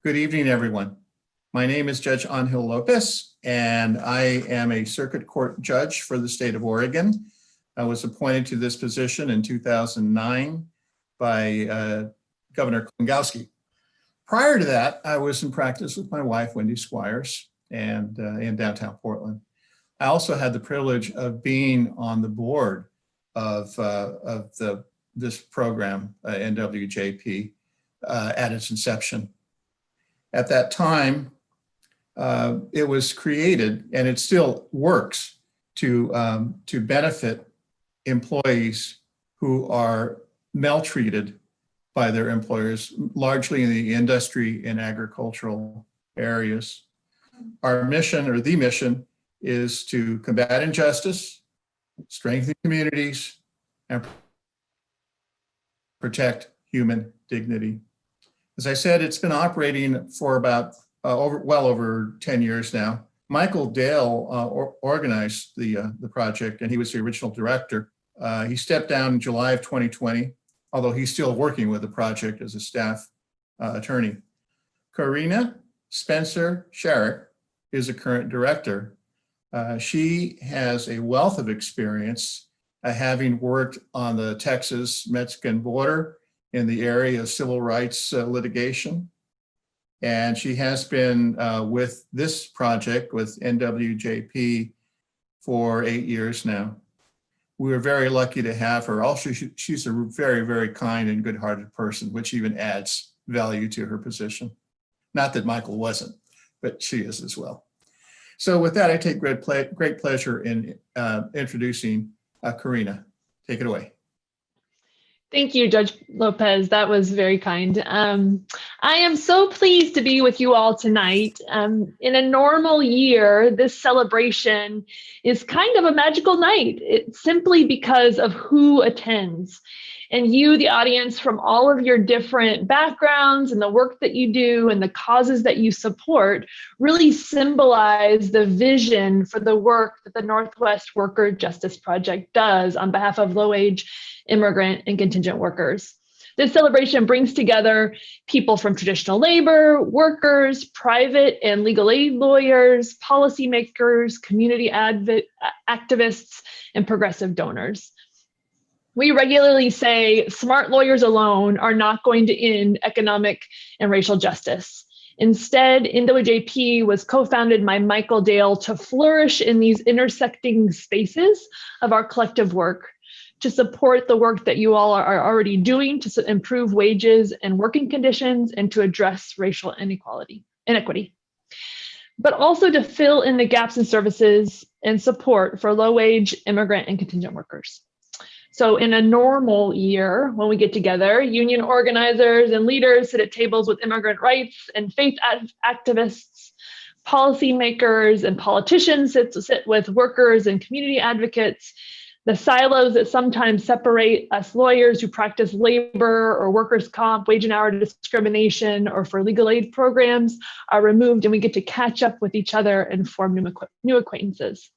Good evening, everyone. My name is Judge Angel Lopez, and I am a circuit court judge for the state of Oregon. I was appointed to this position in 2009 by Governor Klingowski. Prior to that, I was in practice with my wife, Wendy Squires, and in downtown Portland. I also had the privilege of being on the board of this program, NWJP, at its inception. At that time, it was created, and it still works, to benefit employees who are maltreated by their employers, largely in the industry and agricultural areas. Our mission, or the mission, is to combat injustice, strengthen communities, and protect human dignity. As I said, it's been operating for about well over 10 years now. Michael Dale organized the project, and he was the original director. He stepped down in July of 2020, although he's still working with the project as a staff attorney. Karina Spencer Sherrick is a current director. She has a wealth of experience, having worked on the Texas-Mexican border in the area of civil rights litigation. And she has been with this project, with NWJP, for 8 years now. We were very lucky to have her. Also, she's a very, very kind and good-hearted person, which even adds value to her position. Not that Michael wasn't, but she is as well. So with that, I take great pleasure in introducing Karina. Take it away. Thank you, Judge Lopez. That was very kind. I am so pleased to be with you all tonight. In a normal year, this celebration is kind of a magical night. It's simply because of who attends. And you, the audience, from all of your different backgrounds and the work that you do and the causes that you support, really symbolize the vision for the work that the Northwest Worker Justice Project does on behalf of low-wage immigrant and contingent workers. This celebration brings together people from traditional labor, workers, private and legal aid lawyers, policymakers, community activists, and progressive donors. We regularly say smart lawyers alone are not going to end economic and racial justice. Instead, NWJP was co-founded by Michael Dale to flourish in these intersecting spaces of our collective work, to support the work that you all are already doing to improve wages and working conditions and to address racial inequity, but also to fill in the gaps in services and support for low-wage immigrant and contingent workers. So in a normal year, when we get together, union organizers and leaders sit at tables with immigrant rights and faith activists, policymakers and politicians sit with workers and community advocates. The silos that sometimes separate us lawyers who practice labor or workers' comp, wage and hour discrimination, or for legal aid programs are removed, and we get to catch up with each other and form new acquaintances.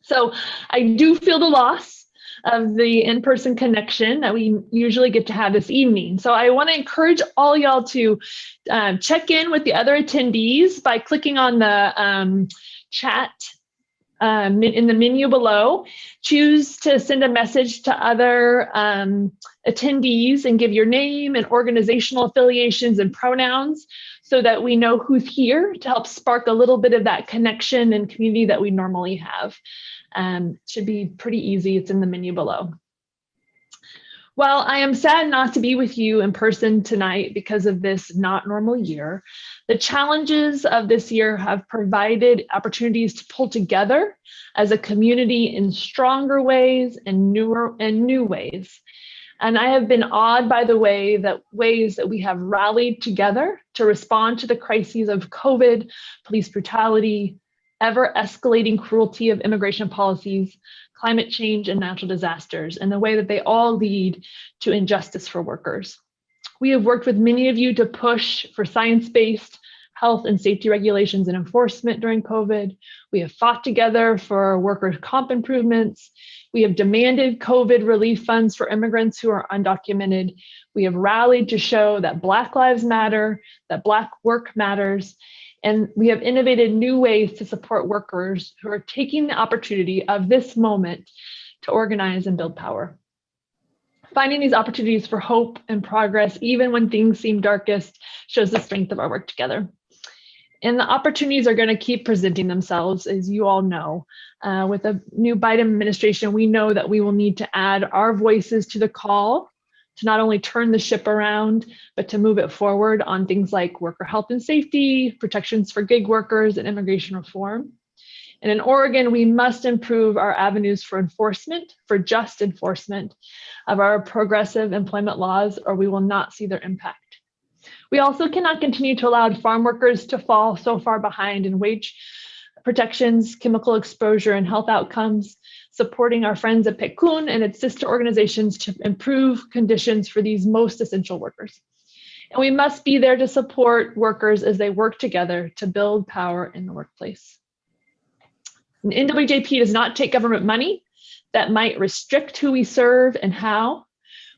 So I do feel the loss of the in-person connection that we usually get to have this evening. So I want to encourage all y'all to check in with the other attendees by clicking on the chat in the menu below. Choose to send a message to other attendees and give your name and organizational affiliations and pronouns so that we know who's here to help spark a little bit of that connection and community that we normally have. Should be pretty easy. It's in the menu below. While I am sad not to be with you in person tonight because of this not normal year, the challenges of this year have provided opportunities to pull together as a community in stronger ways and new ways. And I have been awed by the ways that we have rallied together to respond to the crises of COVID, police brutality, ever escalating cruelty of immigration policies, climate change, and natural disasters, and the way that they all lead to injustice for workers. We have worked with many of you to push for science-based health and safety regulations and enforcement during COVID. We have fought together for workers' comp improvements. We have demanded COVID relief funds for immigrants who are undocumented. We have rallied to show that Black lives matter, that Black work matters, and we have innovated new ways to support workers who are taking the opportunity of this moment to organize and build power. Finding these opportunities for hope and progress, even when things seem darkest, shows the strength of our work together. And the opportunities are going to keep presenting themselves, as you all know. With a new Biden administration, we know that we will need to add our voices to the call to not only turn the ship around, but to move it forward on things like worker health and safety, protections for gig workers, and immigration reform. And in Oregon, we must improve our avenues for enforcement, for just enforcement of our progressive employment laws, or we will not see their impact. We also cannot continue to allow farm workers to fall so far behind in wage protections, chemical exposure, and health outcomes, supporting our friends at PICUN and its sister organizations to improve conditions for these most essential workers. And we must be there to support workers as they work together to build power in the workplace. And NWJP does not take government money that might restrict who we serve and how.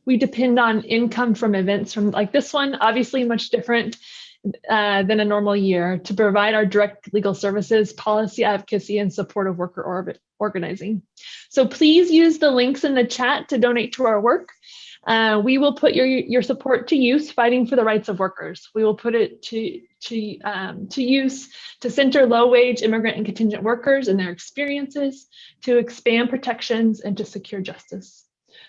We depend on income from events from like this one, obviously much different than a normal year, to provide our direct legal services, policy advocacy, and support of worker organizing. So please use the links in the chat to donate to our work. We will put your support to use fighting for the rights of workers. We will put it to use to center low-wage immigrant and contingent workers and their experiences, to expand protections, and to secure justice.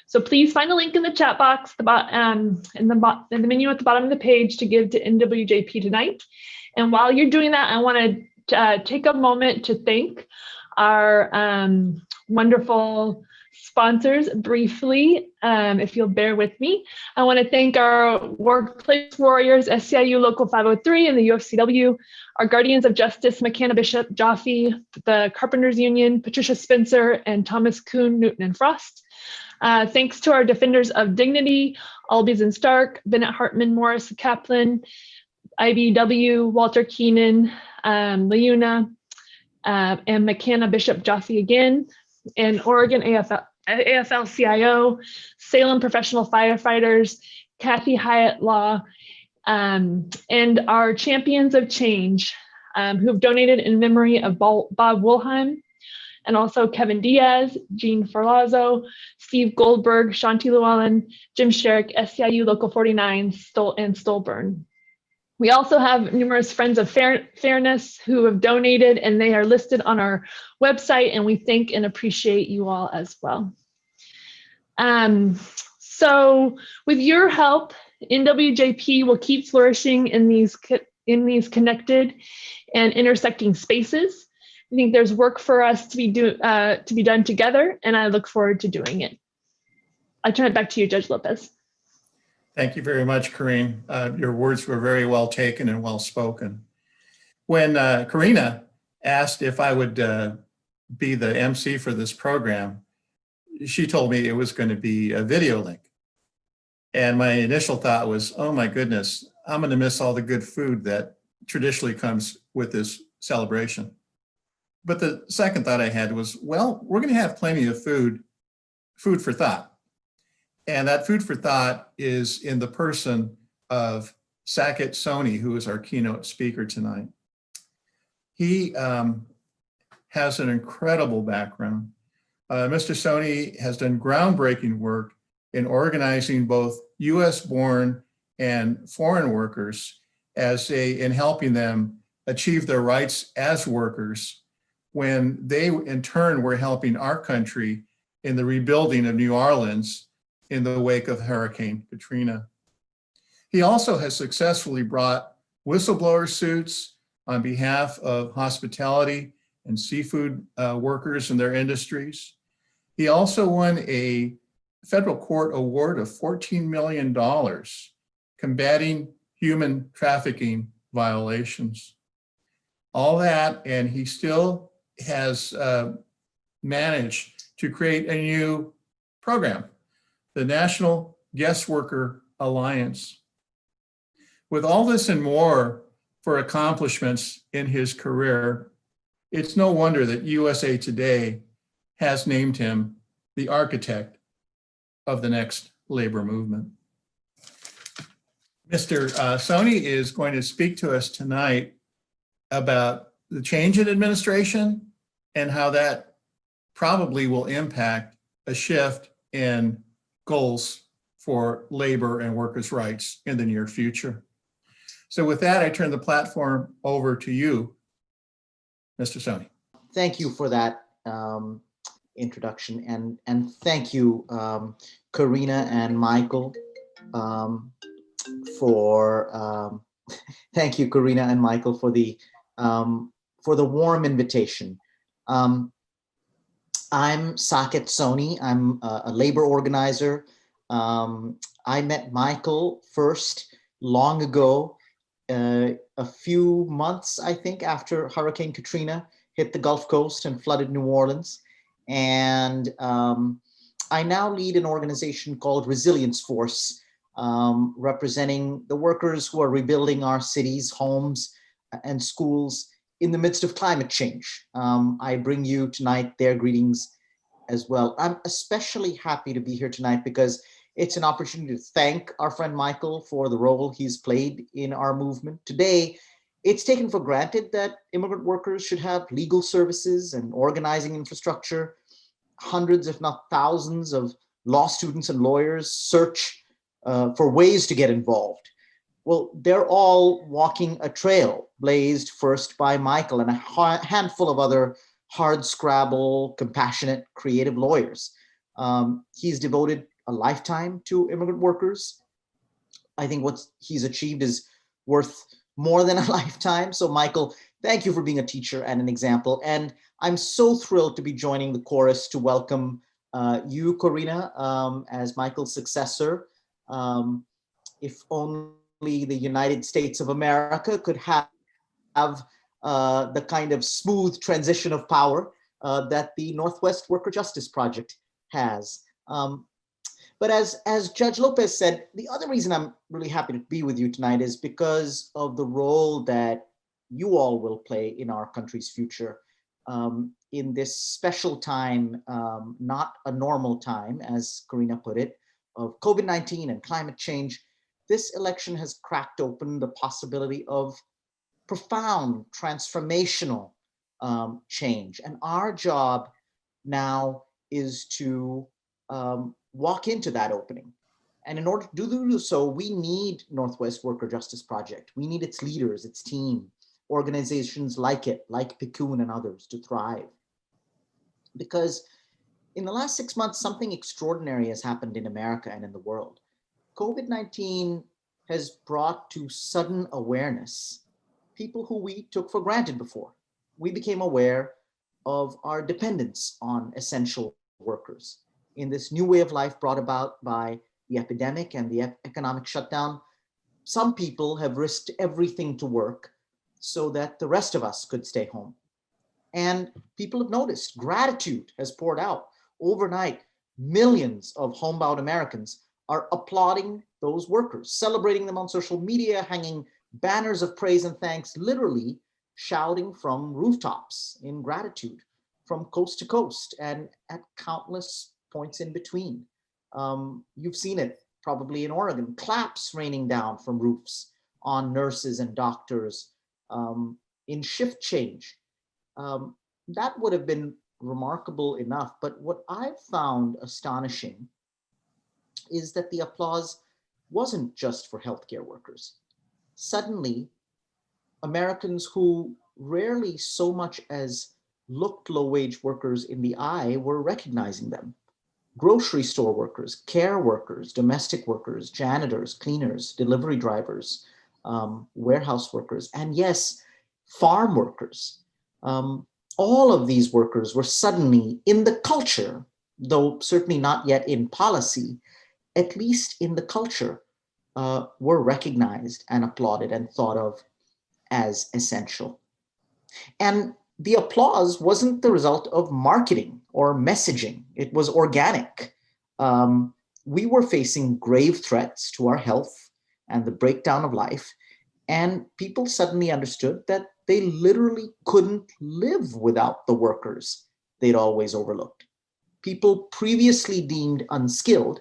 So please find the link in the chat box, in the menu at the bottom of the page, to give to NWJP tonight. And while you're doing that, I want to take a moment to thank our wonderful sponsors briefly, if you'll bear with me. I want to thank our workplace warriors, SCIU Local 503 and the UFCW, our guardians of justice, McKenna Bishop Jaffe, the Carpenters Union, Patricia Spencer, and Thomas Kuhn, Newton, and Frost. Thanks to our defenders of dignity, Albies and Stark, Bennett Hartman, Morris Kaplan, IBW, Walter Keenan, Leuna, and McKenna Bishop Jaffe again, and Oregon AFL-CIO, Salem Professional Firefighters, Kathy Hyatt Law, and our champions of change who have donated in memory of Bob Woolheim, and also Kevin Diaz, Jean Ferlazzo, Steve Goldberg, Shanti Llewellyn, Jim Sherrick, SCIU Local 49, and Stolburn. We also have numerous friends of fairness who have donated, and they are listed on our website, and we thank and appreciate you all as well. So with your help, NWJP will keep flourishing in these connected and intersecting spaces. I think there's work for us to be done together, and I look forward to doing it. I turn it back to you, Judge Lopez. Thank you very much, Corinne. Your words were very well taken and well spoken. When Karina asked if I would be the MC for this program, she told me it was going to be a video link. And my initial thought was, oh my goodness, I'm going to miss all the good food that traditionally comes with this celebration. But the second thought I had was, well, we're going to have plenty of food for thought. And that food for thought is in the person of Saket Soni, who is our keynote speaker tonight. He has an incredible background. Mr. Soni has done groundbreaking work in organizing both US-born and foreign workers in helping them achieve their rights as workers, when they in turn were helping our country in the rebuilding of New Orleans in the wake of Hurricane Katrina. He also has successfully brought whistleblower suits on behalf of hospitality and seafood workers in their industries. He also won a federal court award of $14 million combating human trafficking violations. All that, and he still has managed to create a new program, the National Guest Worker Alliance. With all this and more, for accomplishments in his career, it's no wonder that USA Today has named him the architect of the next labor movement. Mr. Soni is going to speak to us tonight about the change in administration and how that probably will impact a shift in goals for labor and workers' rights in the near future. So with that, I turn the platform over to you, Mr. Soni. Thank you for that introduction, and thank you, Karina and Michael, for thank you, Karina and Michael, for the warm invitation. I'm Saket Soni. I'm a labor organizer. I met Michael first long ago, a few months, I think, after Hurricane Katrina hit the Gulf Coast and flooded New Orleans. And I now lead an organization called Resilience Force, representing the workers who are rebuilding our cities, homes, and schools in the midst of climate change. I bring you tonight their greetings as well. I'm especially happy to be here tonight because it's an opportunity to thank our friend Michael for the role he's played in our movement. Today, it's taken for granted that immigrant workers should have legal services and organizing infrastructure. Hundreds, if not thousands, of law students and lawyers search for ways to get involved. Well, they're all walking a trail blazed first by Michael and a handful of other hardscrabble, compassionate, creative lawyers. He's devoted a lifetime to immigrant workers. I think what he's achieved is worth more than a lifetime. So Michael, thank you for being a teacher and an example. And I'm so thrilled to be joining the chorus to welcome you, Karina, as Michael's successor. If only the United States of America could have the kind of smooth transition of power that the Northwest Worker Justice Project has. But as Judge Lopez said, the other reason I'm really happy to be with you tonight is because of the role that you all will play in our country's future. In this special time, not a normal time, as Karina put it, of COVID-19 and climate change, this election has cracked open the possibility of profound transformational change. And our job now is to walk into that opening. And in order to do so, we need Northwest Worker Justice Project. We need its leaders, its team, organizations like it, like Piccoon and others, to thrive. Because in the last 6 months, something extraordinary has happened in America and in the world. COVID-19 has brought to sudden awareness people who we took for granted before. We became aware of our dependence on essential workers. In this new way of life brought about by the epidemic and the economic shutdown, some people have risked everything to work so that the rest of us could stay home. And people have noticed gratitude has poured out. Overnight, millions of homebound Americans are applauding those workers, celebrating them on social media, hanging banners of praise and thanks, literally shouting from rooftops in gratitude, from coast to coast and at countless points in between. You've seen it probably in Oregon, claps raining down from roofs on nurses and doctors in shift change. That would have been remarkable enough. But what I've found astonishing is that the applause wasn't just for healthcare workers. Suddenly, Americans who rarely so much as looked low-wage workers in the eye were recognizing them. Grocery store workers, care workers, domestic workers, janitors, cleaners, delivery drivers, warehouse workers, and yes, farm workers. All of these workers were suddenly in the culture, though certainly not yet in policy, at least in the culture, were recognized and applauded and thought of as essential. And the applause wasn't the result of marketing or messaging. It was organic. We were facing grave threats to our health and the breakdown of life. And people suddenly understood that they literally couldn't live without the workers they'd always overlooked. People previously deemed unskilled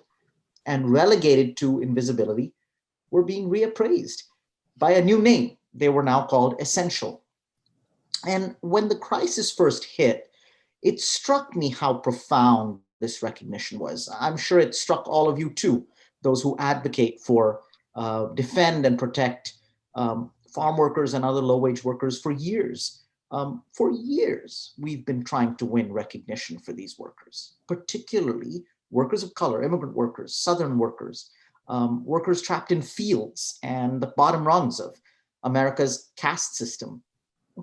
and relegated to invisibility were being reappraised by a new name. They were now called essential. And when the crisis first hit, it struck me how profound this recognition was. I'm sure it struck all of you too, those who advocate for, defend and protect farm workers and other low-wage workers for years. For years, we've been trying to win recognition for these workers, particularly workers of color, immigrant workers, Southern workers, workers trapped in fields and the bottom rungs of America's caste system.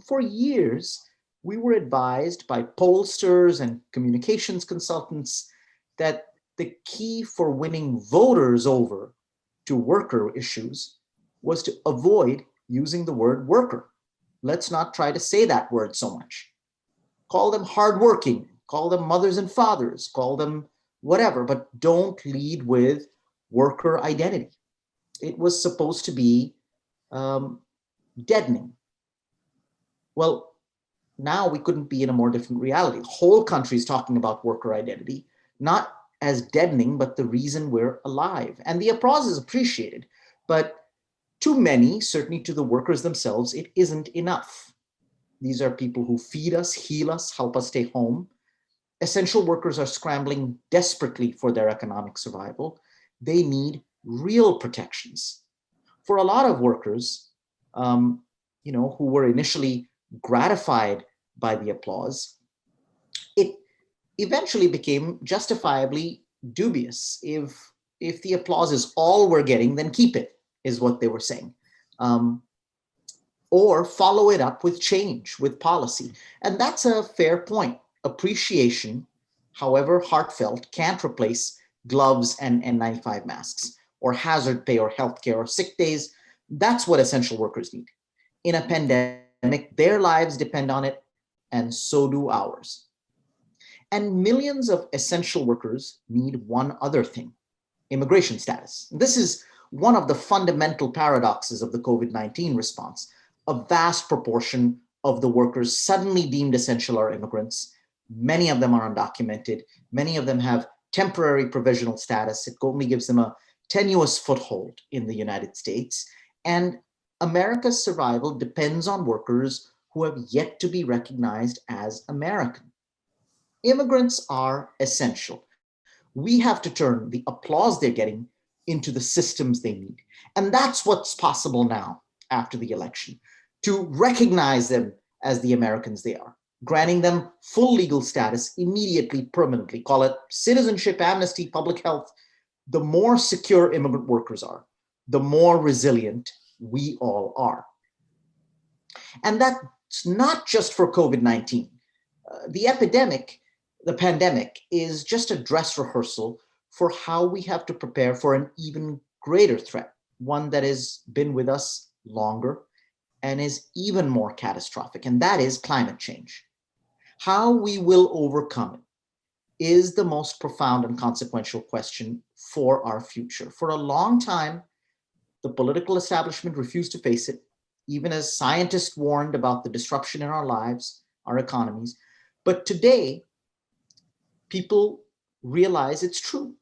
For years, we were advised by pollsters and communications consultants that the key for winning voters over to worker issues was to avoid using the word worker. Let's not try to say that word so much. Call them hardworking, call them mothers and fathers, call them whatever, but don't lead with worker identity. It was supposed to be deadening. Well, now we couldn't be in a more different reality. Whole countries talking about worker identity, not as deadening, but the reason we're alive. And the applause is appreciated, but to many, certainly to the workers themselves, it isn't enough. These are people who feed us, heal us, help us stay home. Essential workers are scrambling desperately for their economic survival. They need real protections. For a lot of workers, who were initially gratified by the applause, it eventually became justifiably dubious. If the applause is all we're getting, then keep it, is what they were saying. Or follow it up with change, with policy. And that's a fair point. Appreciation, however heartfelt, can't replace gloves and N95 masks, or hazard pay, or healthcare, or sick days. That's what essential workers need. In a pandemic, their lives depend on it, and so do ours. And millions of essential workers need one other thing: immigration status. This is one of the fundamental paradoxes of the COVID-19 response. A vast proportion of the workers suddenly deemed essential are immigrants. Many of them are undocumented. Many of them have temporary provisional status. It only gives them a tenuous foothold in the United States. And America's survival depends on workers who have yet to be recognized as American. Immigrants are essential. We have to turn the applause they're getting into the systems they need. And that's what's possible now after the election, to recognize them as the Americans they are, granting them full legal status immediately, permanently. Call it citizenship, amnesty, public health. The more secure immigrant workers are, the more resilient we all are. And that's not just for COVID-19. The pandemic is just a dress rehearsal for how we have to prepare for an even greater threat, one that has been with us longer and is even more catastrophic, and that is climate change. How we will overcome it is the most profound and consequential question for our future. For a long time, the political establishment refused to face it, even as scientists warned about the disruption in our lives, our economies. But today, people realize it's true.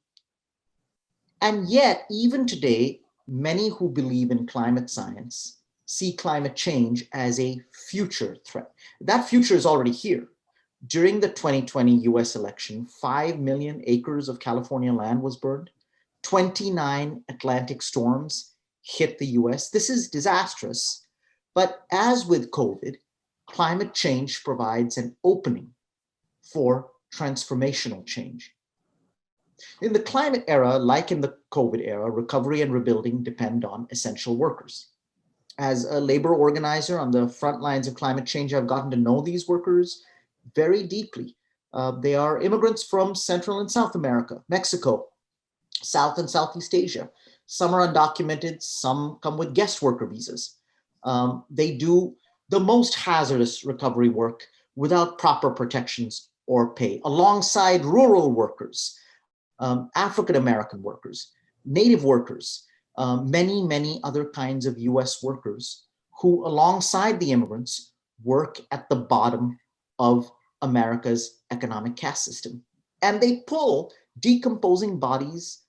And yet, even today, many who believe in climate science see climate change as a future threat. That future is already here. During the 2020 US election, 5 million acres of California land was burned. 29 Atlantic storms hit the US. This is disastrous. But as with COVID, climate change provides an opening for transformational change. In the climate era, like in the COVID era, recovery and rebuilding depend on essential workers. As a labor organizer on the front lines of climate change, I've gotten to know these workers very deeply. They are immigrants from Central and South America, Mexico, South and Southeast Asia. Some are undocumented, some come with guest worker visas. They do the most hazardous recovery work without proper protections or pay, alongside rural workers, African-American workers, Native workers, many other kinds of US workers who, alongside the immigrants, work at the bottom of America's economic caste system. And they pull decomposing bodies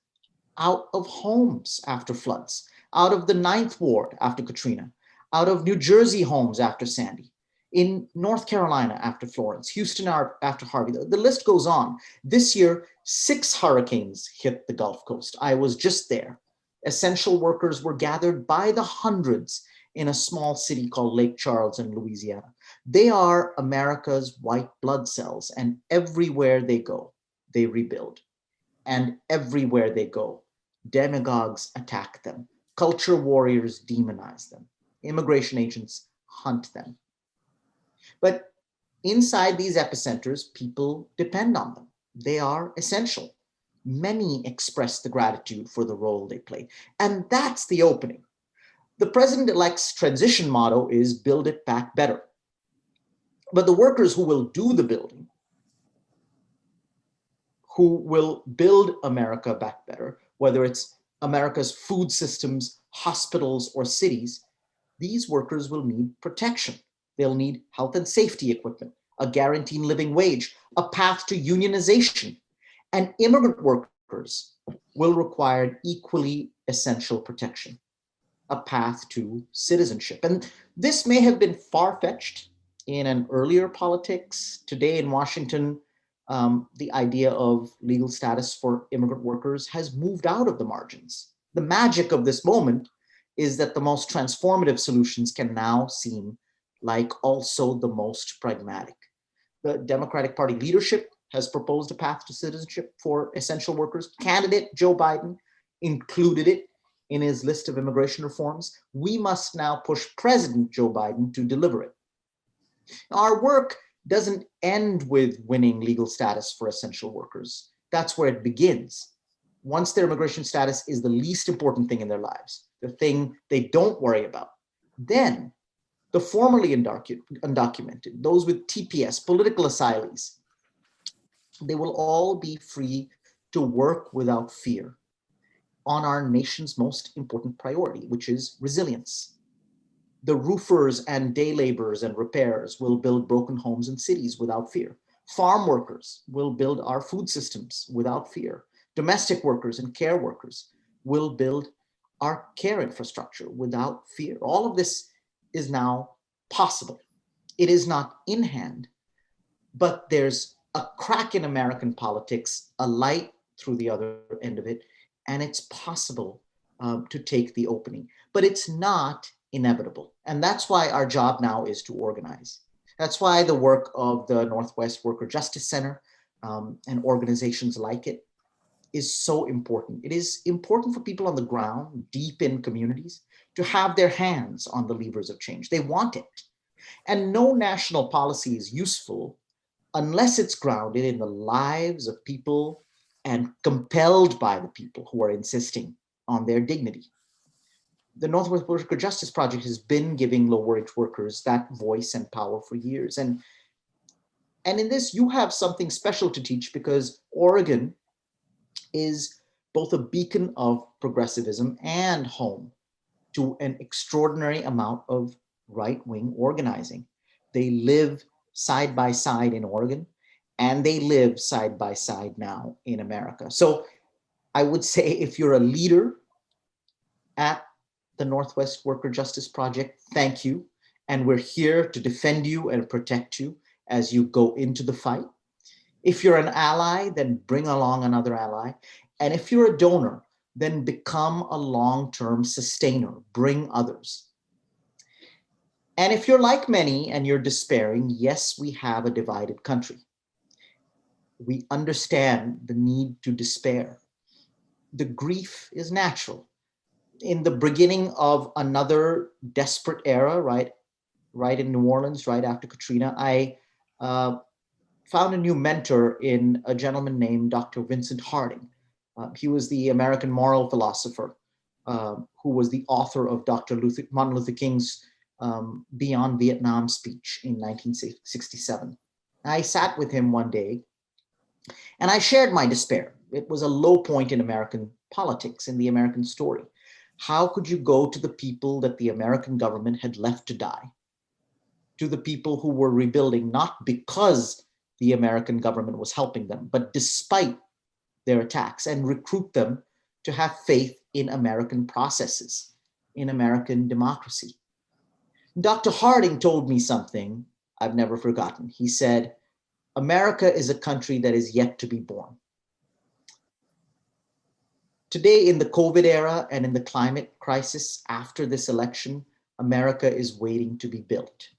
out of homes after floods, out of the Ninth Ward after Katrina, out of New Jersey homes after Sandy, in North Carolina after Florence, Houston after Harvey. The list goes on. This year, 6 hurricanes hit the Gulf Coast. I was just there. Essential workers were gathered by the hundreds in a small city called Lake Charles in Louisiana. They are America's white blood cells, and everywhere they go, they rebuild. And everywhere they go, demagogues attack them. Culture warriors demonize them. Immigration agents hunt them. But inside these epicenters, people depend on them. They are essential. Many express the gratitude for the role they play. And that's the opening. The president-elect's transition motto is build it back better. But the workers who will do the building, who will build America back better, whether it's America's food systems, hospitals, or cities, these workers will need protection. They'll need health and safety equipment, a guaranteed living wage, a path to unionization. And immigrant workers will require equally essential protection, a path to citizenship. And this may have been far-fetched in an earlier politics. Today in Washington, the idea of legal status for immigrant workers has moved out of the margins. The magic of this moment is that the most transformative solutions can now seem like also the most pragmatic. The Democratic Party leadership has proposed a path to citizenship for essential workers. Candidate Joe Biden included it in his list of immigration reforms. We must now push President Joe Biden to deliver it. Our work doesn't end with winning legal status for essential workers. That's where it begins. Once their immigration status is the least important thing in their lives, the thing they don't worry about, then the formerly undocumented, those with TPS, political asylees, they will all be free to work without fear on our nation's most important priority, which is resilience. The roofers and day laborers and repairers will build broken homes and cities without fear. Farm workers will build our food systems without fear. Domestic workers and care workers will build our care infrastructure without fear. All of this is now possible. It is not in hand, but there's a crack in American politics, a light through the other end of it, and it's possible to take the opening, but it's not inevitable. And that's why our job now is to organize. That's why the work of the Northwest Worker Justice Center and organizations like it is so important. It is important for people on the ground, deep in communities, to have their hands on the levers of change. They want it. And no national policy is useful unless it's grounded in the lives of people and compelled by the people who are insisting on their dignity. The Northwest Worker Justice Project has been giving low-wage workers that voice and power for years. And in this, you have something special to teach, because Oregon is both a beacon of progressivism and home to an extraordinary amount of right-wing organizing. They live side by side in Oregon, and they live side by side now in America. So I would say, if you're a leader at the Northwest Worker Justice Project, thank you. And we're here to defend you and protect you as you go into the fight. If you're an ally, then bring along another ally. And if you're a donor, then become a long-term sustainer, bring others. And if you're like many and you're despairing, yes, we have a divided country. We understand the need to despair. The grief is natural. In the beginning of another desperate era, right in New Orleans, right after Katrina, I found a new mentor in a gentleman named Dr. Vincent Harding. He was the American moral philosopher who was the author of Martin Luther King's Beyond Vietnam speech in 1967. I sat with him one day and I shared my despair. It was a low point in American politics, in the American story. how could you go to the people that the American government had left to die, to the people who were rebuilding, not because the American government was helping them, but despite their attacks, and recruit them to have faith in American processes, in American democracy? Dr. Harding told me something I've never forgotten. He said, America is a country that is yet to be born. Today, in the COVID era and in the climate crisis after this election, America is waiting to be built.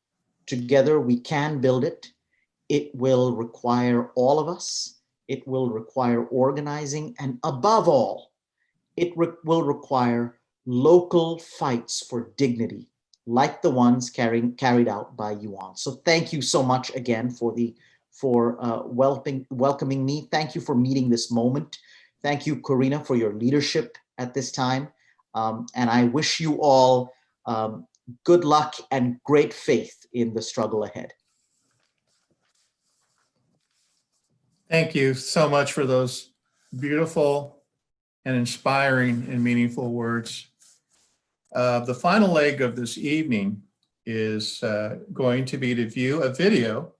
Together, we can build it. It will require all of us. It will require organizing, and above all, it will require local fights for dignity, like the ones carried out by Yuan. So thank you so much again for welcoming me. Thank you for meeting this moment. Thank you, Corina, for your leadership at this time. And I wish you all good luck and great faith in the struggle ahead. Thank you so much for those beautiful and inspiring and meaningful words. The final leg of this evening is going to be to view a video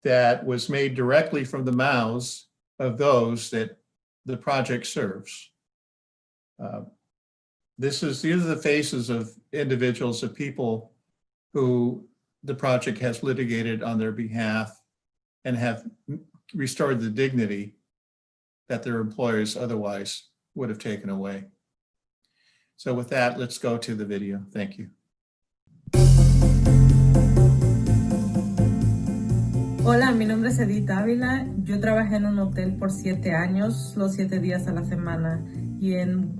that was made directly from the mouths of those that the project serves. These are the faces of individuals, of people who the project has litigated on their behalf and have restored the dignity that their employers otherwise would have taken away. So with that, let's go to the video. Thank you. Hola, mi nombre es Edith Ávila. Yo trabajé en un hotel por 7 años, los 7 días a la semana. Y en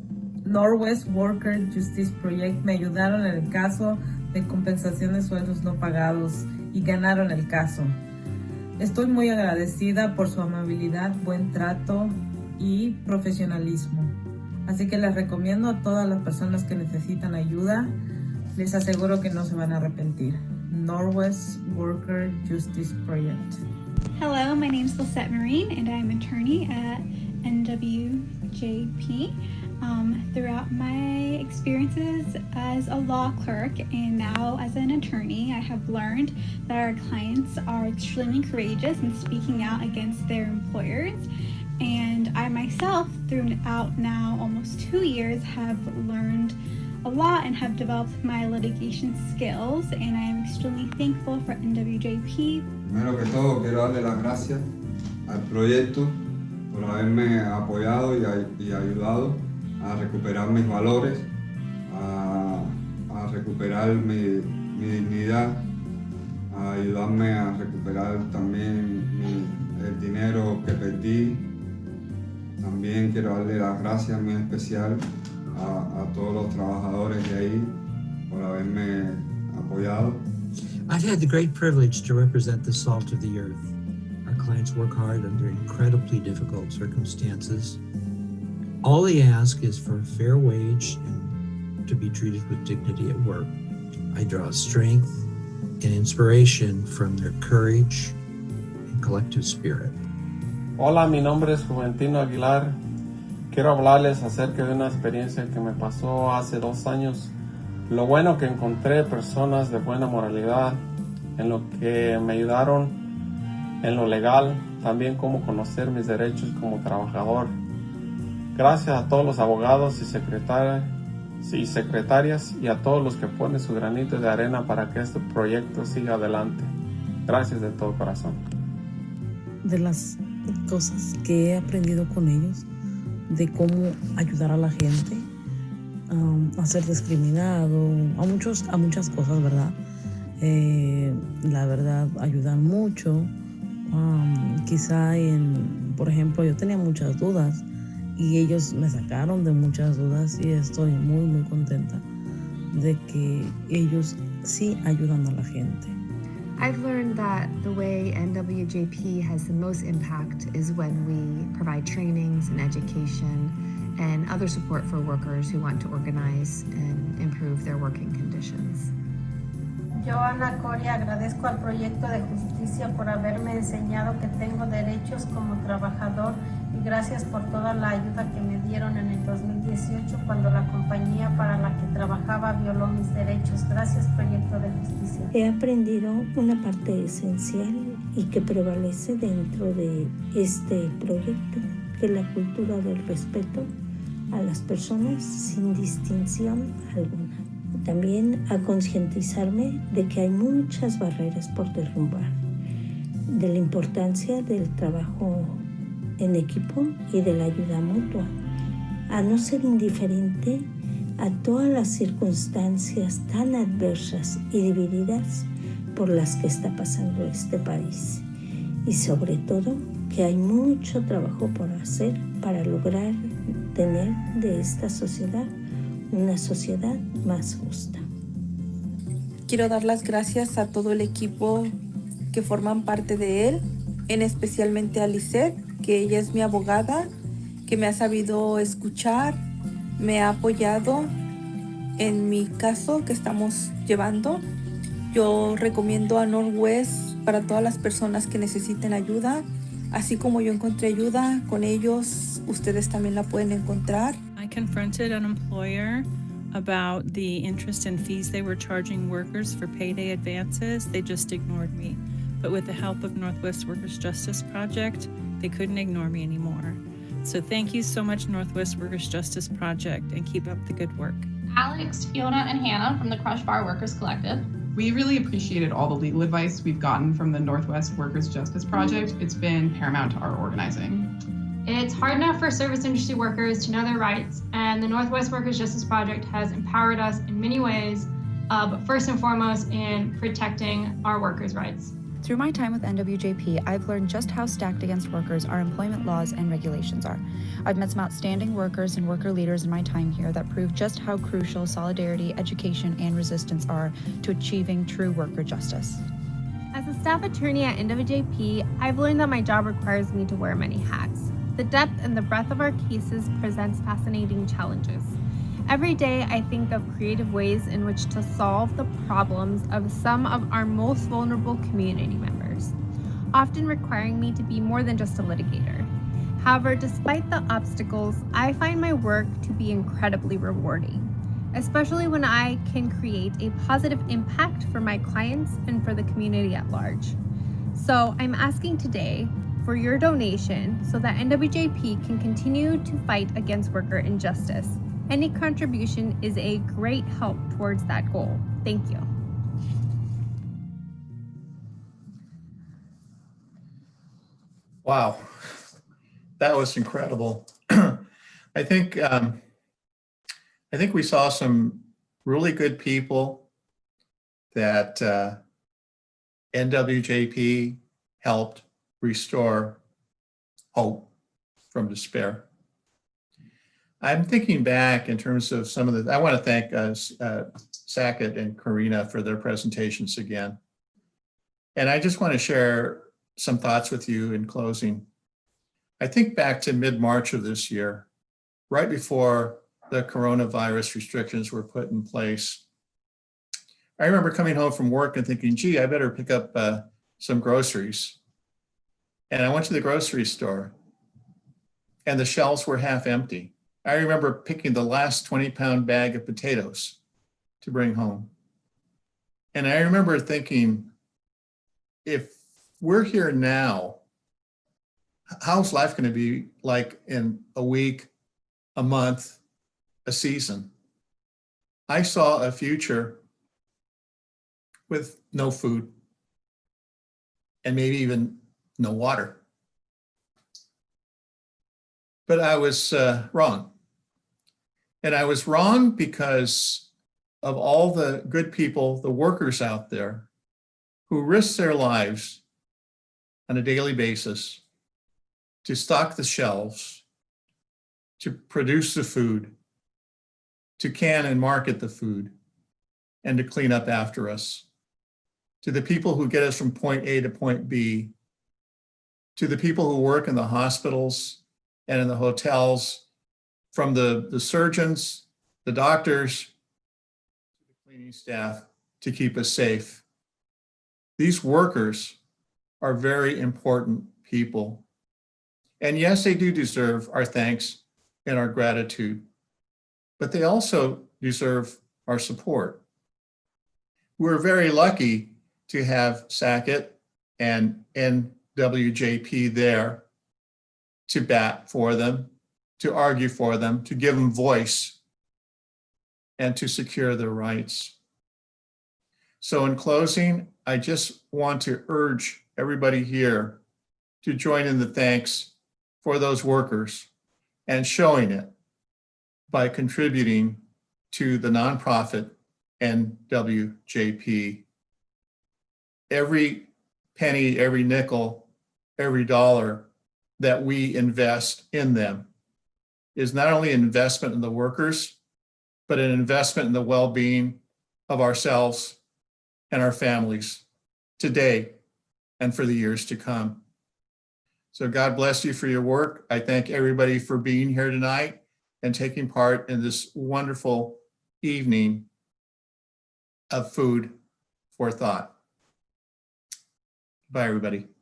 Northwest Worker Justice Project me ayudaron en el caso de compensación de sueldos no pagados y ganaron el caso. Estoy muy agradecida por su amabilidad, buen trato y profesionalismo. Así que les recomiendo a todas las personas que necesitan ayuda. Les aseguro que no se van a arrepentir. Northwest Worker Justice Project. Hello, my name is Lisette Marine and I'm an attorney at NWJP. Throughout my experiences as a law clerk and now as an attorney, I have learned that our clients are extremely courageous in speaking out against their employers. And I myself, throughout now almost 2 years, have learned a lot and have developed my litigation skills, and I am extremely thankful for NWJP. Primero que todo, quiero darle las gracias al proyecto por haberme apoyado y ayudado a recuperar mis valores, a recuperar mi dignidad, a ayudarme a recuperar también el dinero que perdí. También quiero darle las gracias muy especial a todos los trabajadores de ahí por haberme apoyado. I've had the great privilege to represent the salt of the earth. Our clients work hard under incredibly difficult circumstances. All they ask is for a fair wage and to be treated with dignity at work. I draw strength and inspiration from their courage and collective spirit. Hola, mi nombre es Juventino Aguilar. Quiero hablarles acerca de una experiencia que me pasó hace 2 años. Lo bueno que encontré personas de buena moralidad, en lo que me ayudaron en lo legal, también cómo conocer mis derechos como trabajador. Gracias a todos los abogados y secretarias y a todos los que ponen su granito de arena para que este proyecto siga adelante. Gracias de todo corazón. De las cosas que he aprendido con ellos, de cómo ayudar a la gente a ser discriminado, a muchas cosas, ¿verdad? La verdad, ayudan mucho. Quizá por ejemplo, yo tenía muchas dudas y ellos me sacaron de muchas dudas y estoy muy, muy contenta de que ellos sí ayudan a la gente. I've learned that the way NWJP has the most impact is when we provide trainings and education and other support for workers who want to organize and improve their working conditions. Yo, Ana Coria, agradezco al Proyecto de Justicia por haberme enseñado que tengo derechos como trabajador y gracias por toda la ayuda que me dieron. aprendieron en el 2018 cuando la compañía para la que trabajaba violó mis derechos. Gracias, Proyecto de Justicia. He aprendido una parte esencial y que prevalece dentro de este proyecto, que es la cultura del respeto a las personas sin distinción alguna. También a concientizarme de que hay muchas barreras por derrumbar, de la importancia del trabajo en equipo y de la ayuda mutua, a no ser indiferente a todas las circunstancias tan adversas y divididas por las que está pasando este país. Y sobre todo, que hay mucho trabajo por hacer para lograr tener de esta sociedad una sociedad más justa. Quiero dar las gracias a todo el equipo que forman parte de él, en especialmente a Lisette, que ella es mi abogada, que me ha sabido escuchar, me ha apoyado en mi caso que estamos llevando. Yo recomiendo a Northwest para todas las personas que necesiten ayuda. Así como yo encontré ayuda con ellos, ustedes también la pueden encontrar. I confronted an employer about the interest and fees they were charging workers for payday advances. They just ignored me. But with the help of Northwest Workers Justice Project, they couldn't ignore me anymore. So thank you so much, Northwest Workers Justice Project, and keep up the good work. Alex, Fiona, and Hannah from the Crush Bar Workers Collective. We really appreciated all the legal advice we've gotten from the Northwest Workers Justice Project. It's been paramount to our organizing. It's hard enough for service industry workers to know their rights, and the Northwest Workers Justice Project has empowered us in many ways, but first and foremost in protecting our workers' rights. Through my time with NWJP, I've learned just how stacked against workers our employment laws and regulations are. I've met some outstanding workers and worker leaders in my time here that prove just how crucial solidarity, education, and resistance are to achieving true worker justice. As a staff attorney at NWJP, I've learned that my job requires me to wear many hats. The depth and the breadth of our cases presents fascinating challenges. Every day, I think of creative ways in which to solve the problems of some of our most vulnerable community members, often requiring me to be more than just a litigator. However, despite the obstacles, I find my work to be incredibly rewarding, especially when I can create a positive impact for my clients and for the community at large. So I'm asking today for your donation so that NWJP can continue to fight against worker injustice. Any contribution is a great help towards that goal. Thank you. Wow, that was incredible. I think we saw some really good people that NWJP helped restore hope from despair. I'm thinking back in terms of some of the, I want to thank Saket and Karina for their presentations again. And I just want to share some thoughts with you in closing. I think back to mid-March of this year, right before the coronavirus restrictions were put in place. I remember coming home from work and thinking, gee, I better pick up some groceries. And I went to the grocery store and the shelves were half empty. I remember picking the last 20-pound bag of potatoes to bring home. And I remember thinking, if we're here now, how's life going to be like in a week, a month, a season? I saw a future with no food and maybe even no water. But I was wrong. And I was wrong because of all the good people, the workers out there who risk their lives on a daily basis to stock the shelves, to produce the food, to can and market the food, and to clean up after us. To the people who get us from point A to point B, to the people who work in the hospitals and in the hotels, from the surgeons, the doctors, the cleaning staff, to keep us safe. These workers are very important people. And yes, they do deserve our thanks and our gratitude, but they also deserve our support. We're very lucky to have Saket and NWJP there to bat for them, to argue for them, to give them voice, and to secure their rights. So in closing, I just want to urge everybody here to join in the thanks for those workers and showing it by contributing to the nonprofit NWJP. Every penny, every nickel, every dollar that we invest in them is not only an investment in the workers, but an investment in the well-being of ourselves and our families today and for the years to come. So God bless you for your work. I thank everybody for being here tonight and taking part in this wonderful evening of food for thought. Bye, everybody.